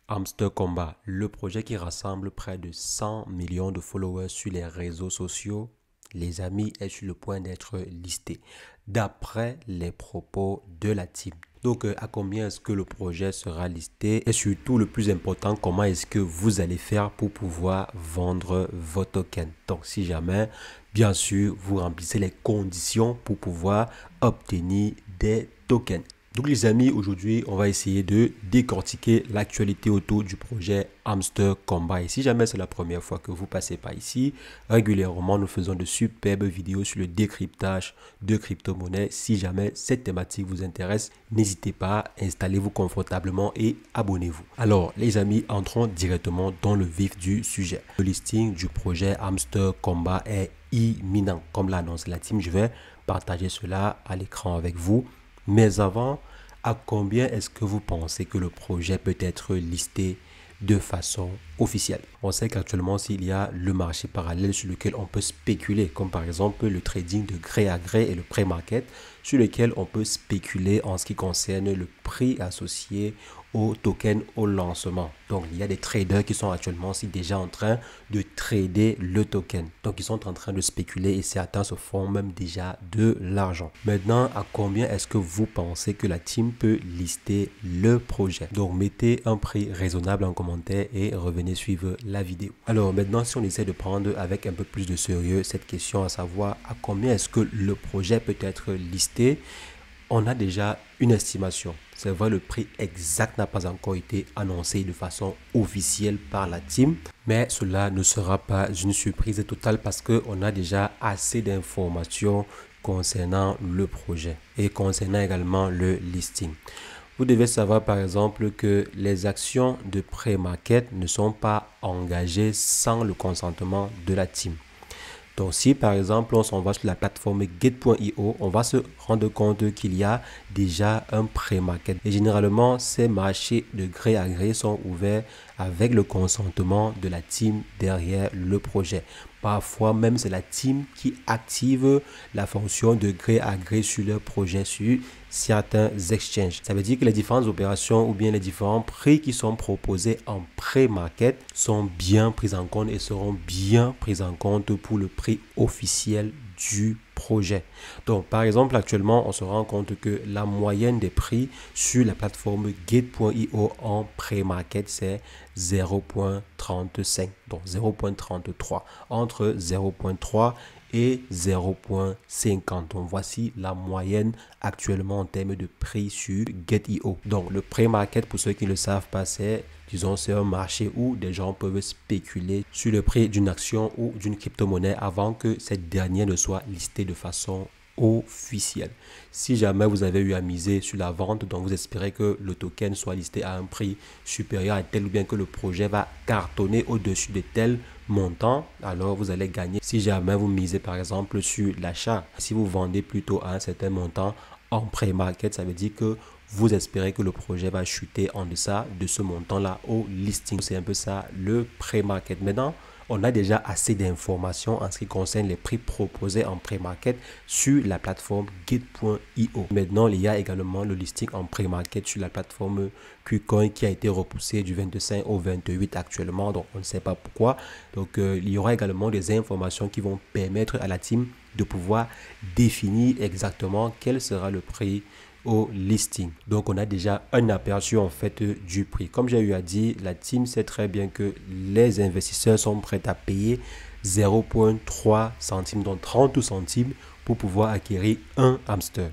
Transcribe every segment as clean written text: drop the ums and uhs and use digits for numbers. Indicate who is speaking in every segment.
Speaker 1: Hamster Combat, le projet qui rassemble près de 100 millions de followers sur les réseaux sociaux, les amis, est sur le point d'être listé, d'après les propos de la team. Donc, à combien est-ce que le projet sera listé? Et surtout, le plus important, comment est-ce que vous allez faire pour pouvoir vendre vos tokens? Donc, si jamais, bien sûr, vous remplissez les conditions pour pouvoir obtenir des tokens. Donc les amis, aujourd'hui, on va essayer de décortiquer l'actualité autour du projet Hamster Combat. Et si jamais c'est la première fois que vous passez par ici, régulièrement, nous faisons de superbes vidéos sur le décryptage de crypto-monnaies. Si jamais cette thématique vous intéresse, n'hésitez pas, installez-vous confortablement et abonnez-vous. Alors les amis, entrons directement dans le vif du sujet. Le listing du projet Hamster Combat est imminent. Comme l'a annoncé la team, je vais partager cela à l'écran avec vous. Mais avant, à combien est-ce que vous pensez que le projet peut être listé de façon officielle? On sait qu'actuellement, s'il y a le marché parallèle sur lequel on peut spéculer, comme par exemple le trading de gré à gré et le pré-market, sur lequel on peut spéculer en ce qui concerne le prix associé au token au lancement. Donc, il y a des traders qui sont actuellement aussi déjà en train de trader le token. Donc, ils sont en train de spéculer et certains se font même déjà de l'argent. Maintenant, à combien est-ce que vous pensez que la team peut lister le projet? Donc, mettez un prix raisonnable en commentaire et revenez suivre la vidéo. Alors, maintenant, si on essaie de prendre avec un peu plus de sérieux cette question, à savoir à combien est-ce que le projet peut être listé, on a déjà une estimation. C'est vrai, le prix exact n'a pas encore été annoncé de façon officielle par la team, mais cela ne sera pas une surprise totale parce qu'on a déjà assez d'informations concernant le projet et concernant également le listing. Vous devez savoir par exemple que les actions de pré-market ne sont pas engagées sans le consentement de la team. Donc, si par exemple, on s'en va sur la plateforme Gate.io, on va se rendre compte qu'il y a déjà un pré-market. Et généralement, ces marchés de gré à gré sont ouverts avec le consentement de la team derrière le projet. Parfois même, c'est la team qui active la fonction de gré à gré sur leur projet sur certains exchanges. Ça veut dire que les différentes opérations ou bien les différents prix qui sont proposés en pré-market sont bien pris en compte et seront bien pris en compte pour le prix officiel du projet. Donc, par exemple, actuellement, on se rend compte que la moyenne des prix sur la plateforme Gate.io en pré-market, c'est 0.35, donc 0.33, entre 0.3 et 0.50. Donc, voici la moyenne actuellement en termes de prix sur Gate.io. Donc, le pré-market, pour ceux qui ne le savent pas, c'est un marché où des gens peuvent spéculer sur le prix d'une action ou d'une crypto-monnaie avant que cette dernière ne soit listée de façon officielle. Si jamais vous avez eu à miser sur la vente, donc vous espérez que le token soit listé à un prix supérieur à tel ou bien que le projet va cartonner au-dessus de tel montant, alors vous allez gagner. Si jamais vous misez par exemple sur l'achat, si vous vendez plutôt à un certain montant en pré-market, ça veut dire que vous espérez que le projet va chuter en deçà de ce montant-là au listing. C'est un peu ça le pré-market. Maintenant, on a déjà assez d'informations en ce qui concerne les prix proposés en pré-market sur la plateforme Gate.io. Maintenant, il y a également le listing en pré-market sur la plateforme KuCoin qui a été repoussé du 25 au 28 actuellement. Donc, on ne sait pas pourquoi. Donc, il y aura également des informations qui vont permettre à la team de pouvoir définir exactement quel sera le prix au listing. Donc, on a déjà un aperçu en fait du prix. Comme j'ai eu à dire, la team sait très bien que les investisseurs sont prêts à payer 0.3 centimes, donc 30 centimes pour pouvoir acquérir un hamster.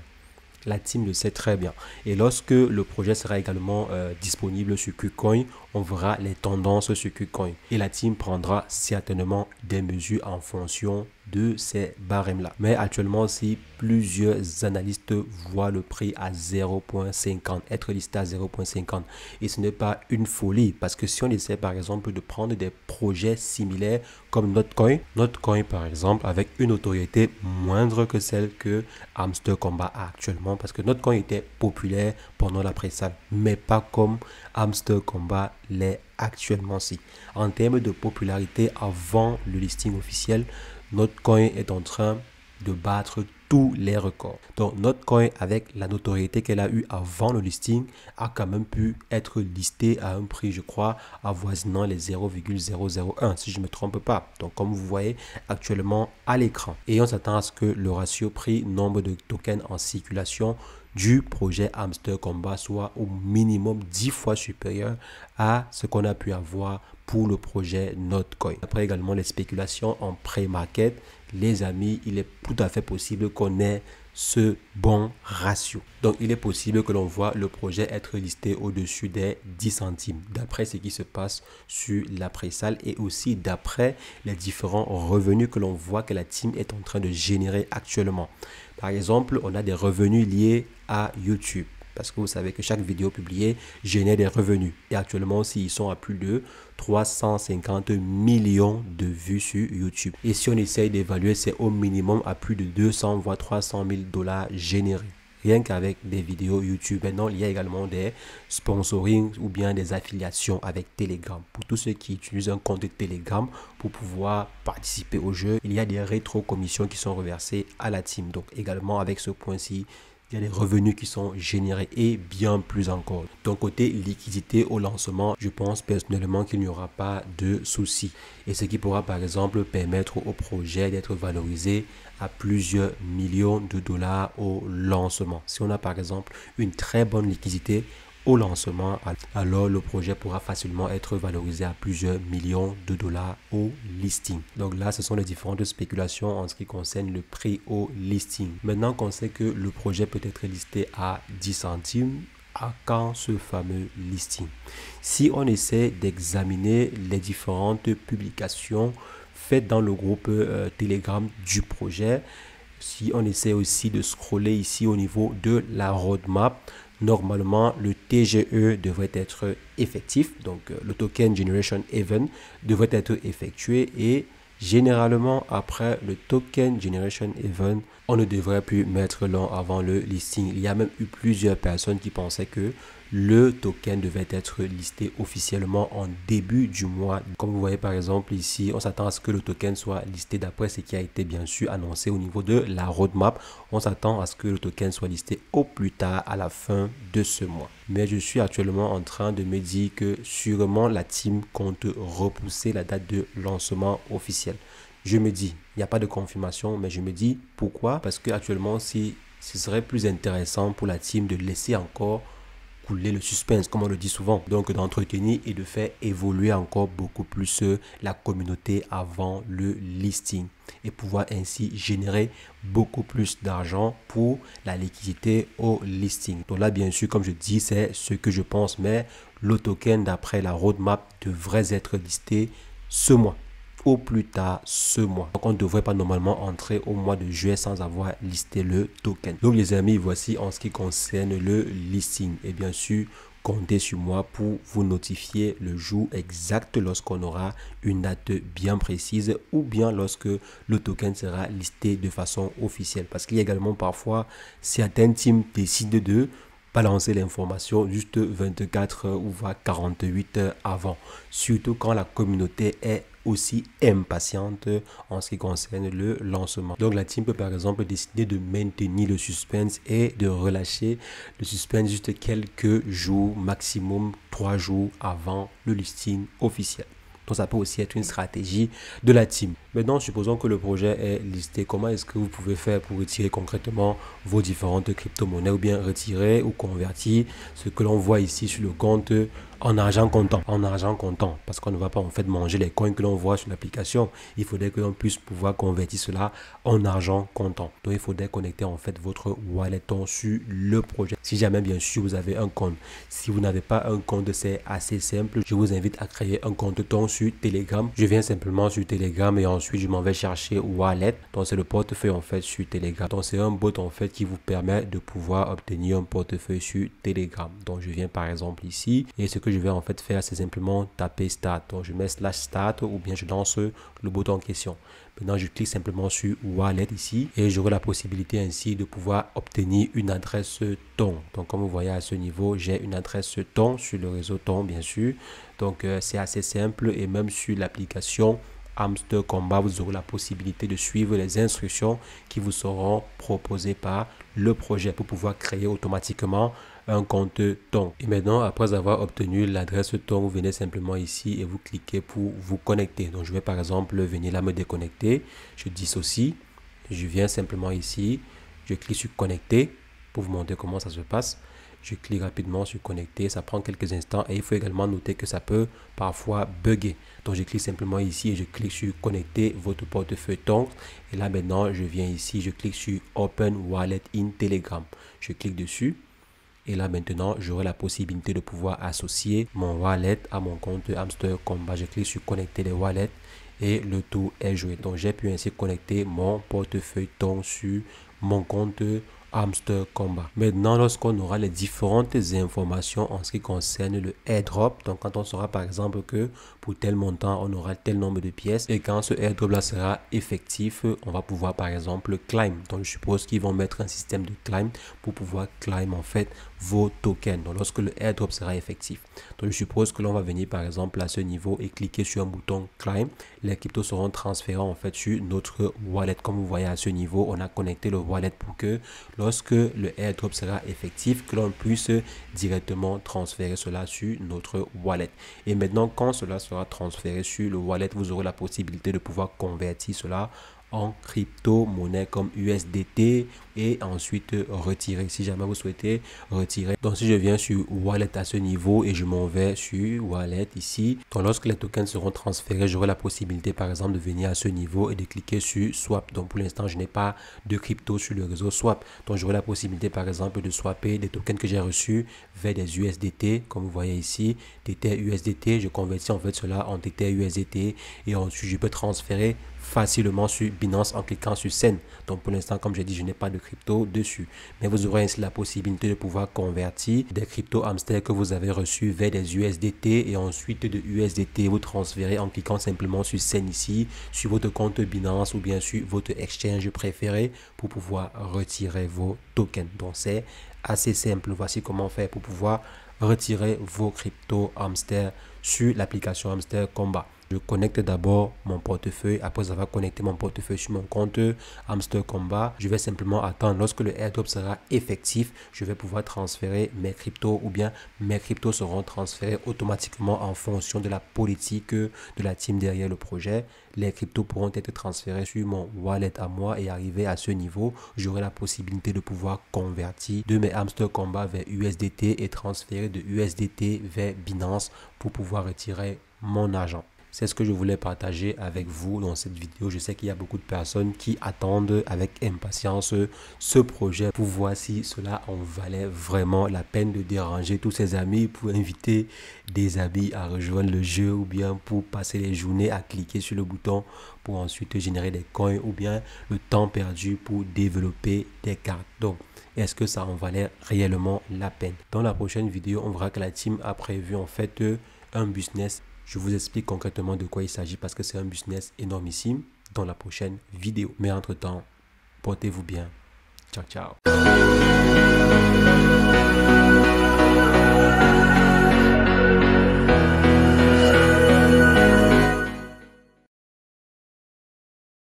Speaker 1: La team le sait très bien. Et lorsque le projet sera également disponible sur KuCoin, on verra les tendances sur KuCoin. Et la team prendra certainement des mesures en fonction de ces barèmes-là. Mais actuellement, si plusieurs analystes voient le prix à 0.50, être listé à 0.50, et ce n'est pas une folie, parce que si on essaie par exemple de prendre des projets similaires comme Notcoin par exemple, avec une notoriété moindre que celle que Hamster Combat a actuellement, parce que Notcoin était populaire pendant la pré-sale, mais pas comme Hamster Combat l'est actuellement. Si en termes de popularité avant le listing officiel, Notcoin est en train de battre tous les records. Donc Notcoin, avec la notoriété qu'elle a eue avant le listing, a quand même pu être listé à un prix, je crois, avoisinant les 0,001 si je ne me trompe pas. Donc comme vous voyez actuellement à l'écran. Et on s'attend à ce que le ratio prix nombre de tokens en circulation du projet Hamster Kombat soit au minimum 10 fois supérieur à ce qu'on a pu avoir pour le projet Notcoin. Après également les spéculations en pré-market, les amis, il est tout à fait possible qu'on ait ce bon ratio. Donc, il est possible que l'on voit le projet être listé au-dessus des 10 centimes, d'après ce qui se passe sur la pré-sale et aussi d'après les différents revenus que l'on voit que la team est en train de générer actuellement. Par exemple, on a des revenus liés à YouTube. Parce que vous savez que chaque vidéo publiée génère des revenus. Et actuellement aussi, ils sont à plus de 350 millions de vues sur YouTube. Et si on essaye d'évaluer, c'est au minimum à plus de 200 voire 300 000 dollars générés. Rien qu'avec des vidéos YouTube. Maintenant, il y a également des sponsoring ou bien des affiliations avec Telegram. Pour tous ceux qui utilisent un compte Telegram pour pouvoir participer au jeu, il y a des rétro-commissions qui sont reversées à la team. Donc également avec ce point-ci, il y a des revenus qui sont générés et bien plus encore. Donc côté liquidité au lancement, je pense personnellement qu'il n'y aura pas de souci. Et ce qui pourra par exemple permettre au projet d'être valorisé à plusieurs millions de dollars au lancement. Si on a par exemple une très bonne liquidité au lancement, alors le projet pourra facilement être valorisé à plusieurs millions de dollars au listing. Donc là, ce sont les différentes spéculations en ce qui concerne le prix au listing. Maintenant qu'on sait que le projet peut être listé à 10 centimes, à quand ce fameux listing? Si on essaie d'examiner les différentes publications faites dans le groupe Telegram du projet, si on essaie aussi de scroller ici au niveau de la roadmap, normalement, le TGE devrait être effectif. Donc, le Token Generation Event devrait être effectué et généralement, après le Token Generation Event, on ne devrait plus mettre long avant le listing. Il y a même eu plusieurs personnes qui pensaient que le token devait être listé officiellement en début du mois. Comme vous voyez par exemple ici, on s'attend à ce que le token soit listé d'après ce qui a été bien sûr annoncé au niveau de la roadmap. On s'attend à ce que le token soit listé au plus tard à la fin de ce mois. Mais je suis actuellement en train de me dire que sûrement la team compte repousser la date de lancement officiel. Je me dis, il n'y a pas de confirmation, mais je me dis pourquoi? Parce que actuellement, si ce serait plus intéressant pour la team de laisser encore couler le suspense, comme on le dit souvent. Donc d'entretenir et de faire évoluer encore beaucoup plus la communauté avant le listing et pouvoir ainsi générer beaucoup plus d'argent pour la liquidité au listing. Donc là, bien sûr, comme je dis, c'est ce que je pense, mais le token, d'après la roadmap, devrait être listé ce mois, au plus tard ce mois. Donc on ne devrait pas normalement entrer au mois de juillet sans avoir listé le token. Donc les amis, voici en ce qui concerne le listing. Et bien sûr, comptez sur moi pour vous notifier le jour exact lorsqu'on aura une date bien précise ou bien lorsque le token sera listé de façon officielle. Parce qu'il y a également parfois certaines teams décident de balancer l'information juste 24 heures ou voire 48 heures avant. Surtout quand la communauté est aussi impatiente en ce qui concerne le lancement. Donc la team peut par exemple décider de maintenir le suspense et de relâcher le suspense juste quelques jours, maximum 3 jours avant le listing officiel. Donc ça peut aussi être une stratégie de la team. Maintenant, supposons que le projet est listé. Comment est-ce que vous pouvez faire pour retirer concrètement vos différentes crypto-monnaies ou bien retirer ou convertir ce que l'on voit ici sur le compte en argent comptant. En argent comptant, parce qu'on ne va pas en fait manger les coins que l'on voit sur l'application. Il faudrait que l'on puisse pouvoir convertir cela en argent comptant. Donc il faudrait connecter en fait votre wallet sur le projet. Si jamais bien sûr vous avez un compte. Si vous n'avez pas un compte, c'est assez simple. Je vous invite à créer un compte sur Telegram. Je viens simplement sur Telegram et ensuite je m'en vais chercher wallet. Donc c'est le portefeuille en fait sur Telegram. Donc c'est un bot en fait qui vous permet de pouvoir obtenir un portefeuille sur Telegram. Donc je viens par exemple ici et ce que je vais en fait faire, c'est simplement taper start. Donc je mets /start ou bien je lance le bouton en question. Maintenant je clique simplement sur wallet ici et j'aurai la possibilité ainsi de pouvoir obtenir une adresse TON. Donc comme vous voyez à ce niveau, j'ai une adresse TON sur le réseau TON bien sûr. Donc c'est assez simple et même sur l'application Hamster Komba, vous aurez la possibilité de suivre les instructions qui vous seront proposées par le projet pour pouvoir créer automatiquement un compte Tongue. Et maintenant, après avoir obtenu l'adresse Tongue, vous venez simplement ici et vous cliquez pour vous connecter. Donc, je vais par exemple venir là me déconnecter. Je dissocie. Je viens simplement ici. Je clique sur connecter pour vous montrer comment ça se passe. Je clique rapidement sur connecter, ça prend quelques instants et il faut également noter que ça peut parfois bugger. Donc je clique simplement ici et je clique sur connecter votre portefeuille Tongue. Et là maintenant, je viens ici, je clique sur Open Wallet in Telegram. Je clique dessus. Et là maintenant, j'aurai la possibilité de pouvoir associer mon wallet à mon compte Hamster Komba. Je clique sur connecter les wallets et le tour est joué. Donc j'ai pu ainsi connecter mon portefeuille Tongue sur mon compte Hamster Komba. Maintenant, lorsqu'on aura les différentes informations en ce qui concerne le airdrop, donc quand on saura par exemple que pour tel montant, on aura tel nombre de pièces et quand ce airdrop là sera effectif, on va pouvoir par exemple climb. Donc je suppose qu'ils vont mettre un système de climb pour pouvoir climb en fait vos tokens. Donc lorsque le airdrop sera effectif. Donc je suppose que l'on va venir par exemple à ce niveau et cliquer sur un bouton climb. Les cryptos seront transférés en fait sur notre wallet. Comme vous voyez à ce niveau, on a connecté le wallet pour que lorsque le airdrop sera effectif, que l'on puisse directement transférer cela sur notre wallet. Et maintenant, quand cela sera transféré sur le wallet, vous aurez la possibilité de pouvoir convertir cela en crypto-monnaie comme USDT et ensuite retirer si jamais vous souhaitez retirer. Donc si je viens sur wallet à ce niveau et je m'en vais sur wallet ici, donc lorsque les tokens seront transférés, j'aurai la possibilité par exemple de venir à ce niveau et de cliquer sur swap. Donc pour l'instant je n'ai pas de crypto sur le réseau swap, donc j'aurai la possibilité par exemple de swapper des tokens que j'ai reçus vers des USDT comme vous voyez ici, Tether USDT, je convertis en fait cela en Tether USDT et ensuite je peux transférer facilement sur Binance en cliquant sur Send. Donc pour l'instant, comme j'ai dit, je n'ai pas de crypto dessus. Mais vous aurez ainsi la possibilité de pouvoir convertir des cryptos Hamster que vous avez reçus vers des USDT et ensuite de USDT vous transférer en cliquant simplement sur Send ici, sur votre compte Binance ou bien sur votre exchange préféré pour pouvoir retirer vos tokens. Donc c'est assez simple. Voici comment faire pour pouvoir retirer vos cryptos Hamster sur l'application Hamster Komba. Je connecte d'abord mon portefeuille. Après avoir connecté mon portefeuille sur mon compte Hamster Komba, je vais simplement attendre. Lorsque le airdrop sera effectif, je vais pouvoir transférer mes cryptos ou bien mes cryptos seront transférés automatiquement en fonction de la politique de la team derrière le projet. Les cryptos pourront être transférés sur mon wallet à moi et arriver à ce niveau, j'aurai la possibilité de pouvoir convertir de mes Hamster Komba vers USDT et transférer de USDT vers Binance pour pouvoir retirer mon argent. C'est ce que je voulais partager avec vous dans cette vidéo. Je sais qu'il y a beaucoup de personnes qui attendent avec impatience ce projet pour voir si cela en valait vraiment la peine de déranger tous ses amis pour inviter des amis à rejoindre le jeu ou bien pour passer les journées à cliquer sur le bouton pour ensuite générer des coins ou bien le temps perdu pour développer des cartes. Donc, est-ce que ça en valait réellement la peine? Dans la prochaine vidéo, on verra que la team a prévu en fait un business. Je vous explique concrètement de quoi il s'agit parce que c'est un business énormissime dans la prochaine vidéo. Mais entre-temps, portez-vous bien. Ciao, ciao.